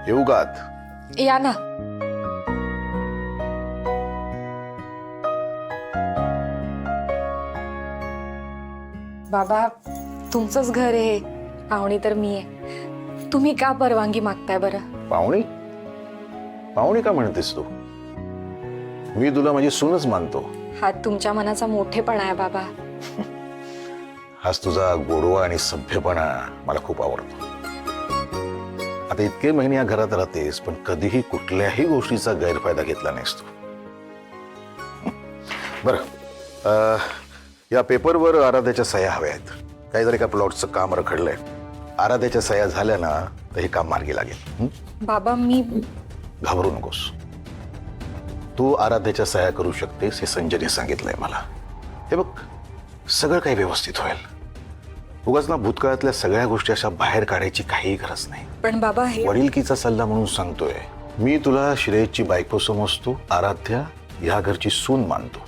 येऊ का आत? या ना. बाबा, तुमचंच घर आहे, पाहुणी तर मी आहे. तुम्ही का परवानगी मागताय बरं? पाहुणी? पाहुणी का म्हणतेस तू? मी तुला माझी सूनच मानतो. हा तुमच्या मनाचा मोठेपणा आहे बाबा. हाच तुझा गोडवा आणि सभ्यपणा मला खूप आवडतो. आता इतके महिने या घरात राहतेस, पण कधीही कुठल्याही गोष्टीचा गैरफायदा घेतला नाहीस तू. बरं, या पेपरवर आराध्याच्या सह्या हव्या आहेत. काही जरी का प्लॉटचं काम रखडलंय, आराध्याच्या सह्या झाल्या ना तर हे काम मार्गी लागेल. बाबा मी घाबरू नकोस. तू आराध्याच्या सह्या करू शकतेस हे संजयने सांगितलंय मला. हे बघ, सगळं काही व्यवस्थित होईल. उगाच ना भूतकाळातल्या सगळ्या गोष्टी अशा बाहेर काढायची काही गरज नाही. पण बाबा हे वडीलकीचा सल्ला म्हणून सांगतोय. मी तुला श्रेयसची बायको समजतो, आराध्या या घरची सून मानतो.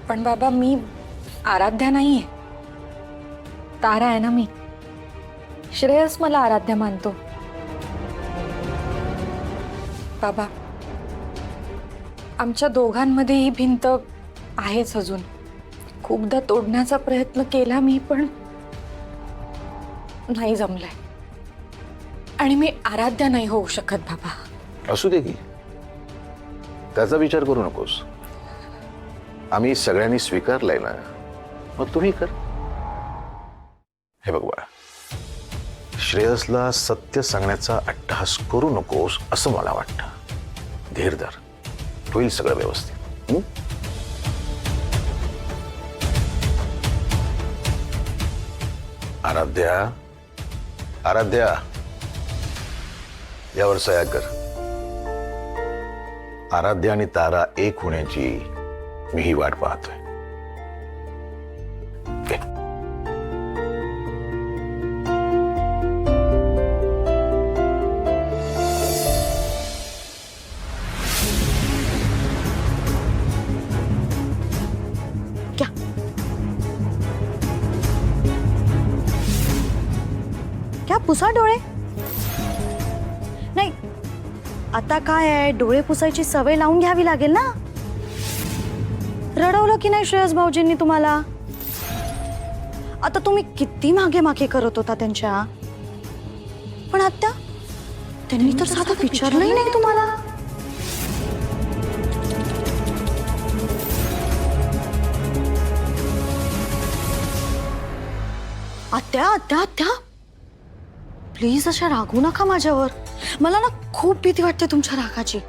पण बाबा मी आराध्या नाहीये, तारा आहे ना मी. श्रेयस मला आराध्या मानतो. बाबा, आमच्या दोघांमध्ये ही भिंत आहेच अजून. खूपदा तोडण्याचा प्रयत्न केला मी, पण नाही जमलंय. आणि मी आराध्या नाही होऊ शकत बाबा. असू दे की, त्याचा विचार करू नकोस. आम्ही सगळ्यांनी स्वीकारलंय ना, मग तुम्ही कर. हे बघ बाळा, श्रेयसला सत्य सांगण्याचा अट्टहास करू नकोस असं मला वाटतं. धीर धर, होईल सगळं व्यवस्थित. आराध्या, आराध्या, यावर सह्या कर. आराध्या आणि तारा एक होण्याची मी ही वाट पाहतोय. क्या पुसा डोळे? नाही, आता काय आहे, डोळे पुसायची सवय लावून घ्यावी लागेल ना. रडवलं की नाही श्रेयस भाऊजींनी तुम्हाला? आता तुम्ही किती मागे मागे करत होता त्यांच्या, पण आता त्यांनी तर साधं विचारलंही नाही तुम्हाला. आत्या आत्या आत्या, प्लीज अशा रागू नका माझ्यावर. मला ना खूप भीती वाटते तुमच्या रागाची.